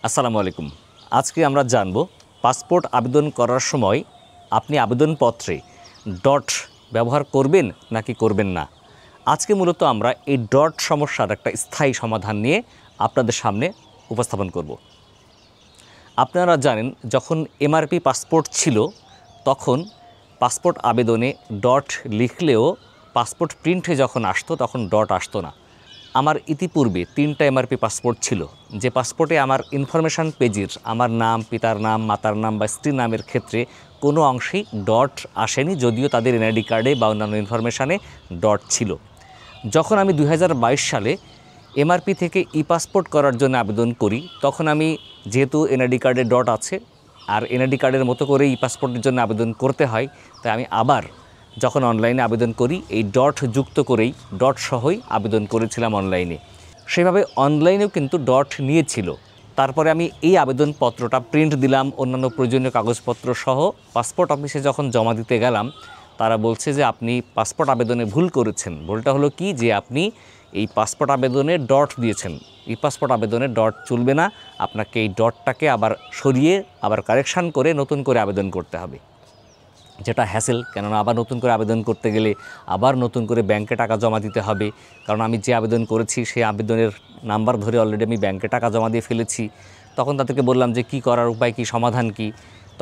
আসসালামু আলাইকুম। আজকে আমরা জানব পাসপোর্ট আবেদন করার সময় আপনি আবেদনপত্রে ডট ব্যবহার করবেন নাকি করবেন না। আজকে মূলত আমরা এই ডট সমস্যার একটা স্থায়ী সমাধান নিয়ে আপনাদের সামনে উপস্থাপন করব। আপনারা জানেন যখন এমআরপি পাসপোর্ট ছিল তখন পাসপোর্ট আবেদনে ডট লিখলেও পাসপোর্ট প্রিন্টে যখন আসতো তখন ডট আসতো না। আমার ইতিপূর্বে 3টা এমআরপি পাসপোর্ট ছিল, যে পাসপোর্টে আমার ইনফরমেশান পেজের আমার নাম, পিতার নাম, মাতার নাম বা স্ত্রীর নামের ক্ষেত্রে কোনো অংশেই ডট আসেনি, যদিও তাদের এনআইডি কার্ডে বা অন্যান্য ইনফরমেশানে ডট ছিল। যখন আমি 2022 সালে এমআরপি থেকে ই পাসপোর্ট করার জন্য আবেদন করি, তখন আমি যেহেতু এনআইডি কার্ডে ডট আছে আর এনআইডি কার্ডের মতো করে ই পাসপোর্টের জন্য আবেদন করতে হয়, তাই আমি আবার যখন অনলাইনে আবেদন করি এই ডট যুক্ত করেই ডট সহই আবেদন করেছিলাম অনলাইনে। সেভাবে অনলাইনেও কিন্তু ডট নিয়েছিল। তারপরে আমি এই আবেদনপত্রটা প্রিন্ট দিলাম অন্যান্য প্রয়োজনীয় কাগজপত্র সহ। পাসপোর্ট অফিসে যখন জমা দিতে গেলাম তারা বলছে যে আপনি পাসপোর্ট আবেদনে ভুল করেছেন। ভুলটা হলো কি, যে আপনি এই পাসপোর্ট আবেদনে ডট দিয়েছেন। এই পাসপোর্ট আবেদনে ডট চলবে না, আপনাকে এই ডটটাকে আবার সরিয়ে আবার কারেকশান করে নতুন করে আবেদন করতে হবে, যেটা হ্যাসেল। কেননা আবার নতুন করে আবেদন করতে গেলে আবার নতুন করে ব্যাংকে টাকা জমা দিতে হবে, কারণ আমি যে আবেদন করেছি সেই আবেদনের নাম্বার ধরে অলরেডি আমি ব্যাংকে টাকা জমা দিয়ে ফেলেছি। তখন তাদেরকে বললাম যে কি করার উপায় কি, সমাধান কি।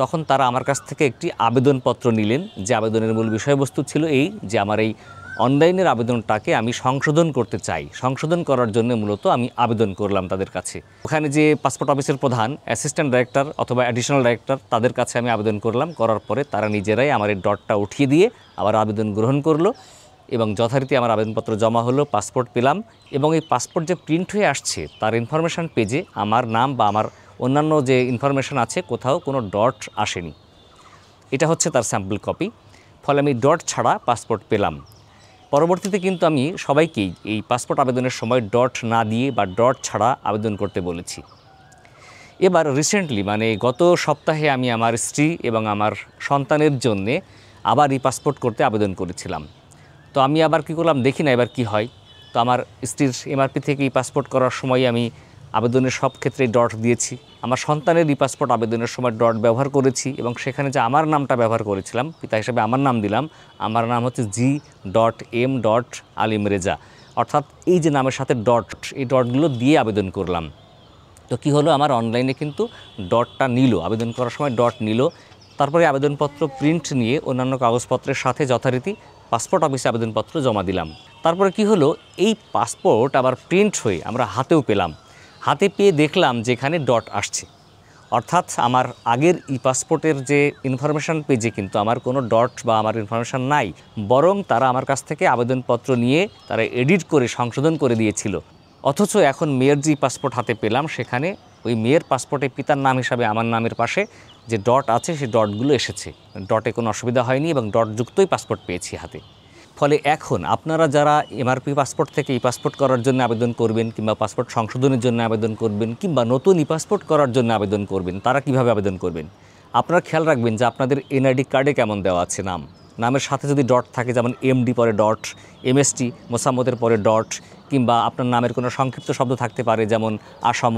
তখন তারা আমার কাছ থেকে একটি আবেদনপত্র নিলেন, যে আবেদনের মূল বিষয়বস্তু ছিল এই যে আমার এই অনলাইনের আবেদনটাকে আমি সংশোধন করতে চাই। সংশোধন করার জন্য মূলত আমি আবেদন করলাম তাদের কাছে। ওখানে যে পাসপোর্ট অফিসের প্রধান, অ্যাসিস্ট্যান্ট ডাইরেক্টর অথবা অ্যাডিশনাল ডাইরেক্টর, তাদের কাছে আমি আবেদন করলাম। করার পরে তারা নিজেরাই আমার এই ডটটা উঠিয়ে দিয়ে আবার আবেদন গ্রহণ করলো এবং যথারীতি আমার আবেদনপত্র জমা হলো, পাসপোর্ট পেলাম। এবং এই পাসপোর্ট যে প্রিন্ট হয়ে আসছে তার ইনফরমেশান পেজে আমার নাম বা আমার অন্যান্য যে ইনফরমেশান আছে কোথাও কোনো ডট আসেনি। এটা হচ্ছে তার স্যাম্পল কপি। ফলে আমি ডট ছাড়া পাসপোর্ট পেলাম। পরবর্তীতে কিন্তু আমি সবাইকেই এই পাসপোর্ট আবেদনের সময় ডট না দিয়ে বা ডট ছাড়া আবেদন করতে বলেছি। এবার রিসেন্টলি মানে গত সপ্তাহে আমি আমার স্ত্রী এবং আমার সন্তানের জন্যে আবার ই পাসপোর্ট করতে আবেদন করেছিলাম। তো আমি আবার কী করলাম, দেখি না এবার কি হয়। তো আমার স্ত্রীর এমআরপি থেকে ই পাসপোর্ট করার সময় আমি আবেদনের সব ক্ষেত্রে ডট দিয়েছি। আমার সন্তানের ই পাসপোর্ট আবেদনের সময় ডট ব্যবহার করেছি এবং সেখানে যে আমার নামটা ব্যবহার করেছিলাম, পিতা হিসেবে আমার নাম দিলাম। আমার নাম হচ্ছে G.M. আলিম রেজা, অর্থাৎ এই যে নামের সাথে ডট, এই ডটগুলো দিয়ে আবেদন করলাম। তো কী হলো, আমার অনলাইনে কিন্তু ডটটা নিল, আবেদন করার সময় ডট নিল। তারপরে আবেদনপত্র প্রিন্ট নিয়ে অন্যান্য কাগজপত্রের সাথে যথারীতি পাসপোর্ট অফিসে আবেদনপত্র জমা দিলাম। তারপরে কি হলো, এই পাসপোর্ট আবার প্রিন্ট হয়ে আমরা হাতেও পেলাম। হাতে পেয়ে দেখলাম যে এখানে ডট আসছে, অর্থাৎ আমার আগের ই পাসপোর্টের যে ইনফরমেশান পেজে কিন্তু আমার কোনো ডট বা আমার ইনফরমেশান নাই, বরং তারা আমার কাছ থেকে আবেদনপত্র নিয়ে তারা এডিট করে সংশোধন করে দিয়েছিল। অথচ এখন মেয়ের যে পাসপোর্ট হাতে পেলাম সেখানে ওই মেয়ের পাসপোর্টে পিতার নাম হিসাবে আমার নামের পাশে যে ডট আছে সেই ডটগুলো এসেছে। ডটে কোনো অসুবিধা হয়নি এবং ডটযুক্তই পাসপোর্ট পেয়েছি হাতে। ফলে এখন আপনারা যারা এমআরপি পাসপোর্ট থেকে ই পাসপোর্ট করার জন্য আবেদন করবেন কিংবা পাসপোর্ট সংশোধনের জন্য আবেদন করবেন কিংবা নতুন ই পাসপোর্ট করার জন্য আবেদন করবেন, তারা কিভাবে আবেদন করবেন আপনারা খেয়াল রাখবেন যে আপনাদের এনআইডি কার্ডে কেমন দেওয়া আছে নামের সাথে যদি ডট থাকে, যেমন এমডি পরে ডট, এমএসটি মোসাম্মদের পরে ডট, কিংবা আপনার নামের কোনো সংক্ষিপ্ত শব্দ থাকতে পারে যেমন আসাম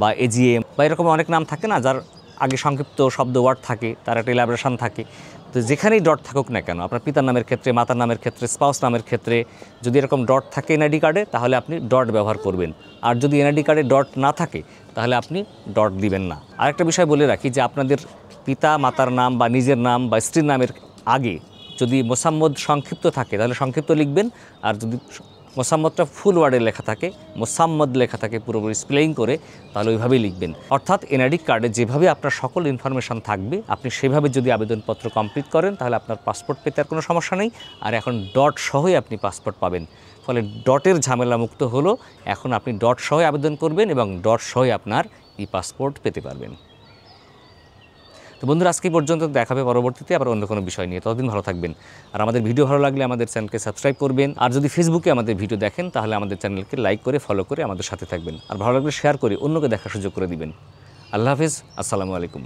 বা এজিএম বা এরকম অনেক নাম থাকে না যার আগে সংক্ষিপ্ত শব্দ ওয়ার্ড থাকে, তার একটা ইলাবোরেশন থাকে। তো যেখানেই ডট থাকুক না কেন, আপনার পিতার নামের ক্ষেত্রে, মাতার নামের ক্ষেত্রে, স্পাউস নামের ক্ষেত্রে যদি এরকম ডট থাকে এনআইডি কার্ডে, তাহলে আপনি ডট ব্যবহার করবেন। আর যদি এনআইডি কার্ডে ডট না থাকে তাহলে আপনি ডট দিবেন না। আরেকটা বিষয় বলে রাখি যে আপনাদের পিতা মাতার নাম বা নিজের নাম বা স্ত্রীর নামের আগে যদি মোসাম্মদ সংক্ষিপ্ত থাকে তাহলে সংক্ষিপ্ত লিখবেন, আর যদি মোসাম্মদটা ফুল ওয়ার্ডে লেখা থাকে, মোসাম্মদ লেখা থাকে পুরোপুরি স্পেলিং করে, তাহলে ওইভাবেই লিখবেন। অর্থাৎ এনআইডি কার্ডে যেভাবে আপনার সকল ইনফরমেশান থাকবে আপনি সেভাবে যদি আবেদনপত্র কমপ্লিট করেন তাহলে আপনার পাসপোর্ট পেতে আর কোনো সমস্যা নেই। আর এখন ডট সহই আপনি পাসপোর্ট পাবেন। ফলে ডটের ঝামেলা মুক্ত হলো। এখন আপনি ডট সহই আবেদন করবেন এবং ডট সহই আপনার ই পাসপোর্ট পেতে পারবেন। তো বন্ধুরা, আজকে পর্যন্ত দেখাবে পরবর্তীতে আবার অন্য কোনো বিষয় নিয়ে। ততদিন ভালো থাকবেন। আর আমাদের ভিডিও ভালো লাগলে আমাদের চ্যানেলকে সাবস্ক্রাইব করবেন। আর যদি ফেসবুকে আমাদের ভিডিও দেখেন তাহলে আমাদের চ্যানেলকে লাইক করে ফলো করে আমাদের সাথে থাকবেন। আর ভালো লাগলে শেয়ার করে অন্যকে দেখার সুযোগ করে দিবেন। আল্লাহ হাফেজ, আসসালামু আলাইকুম।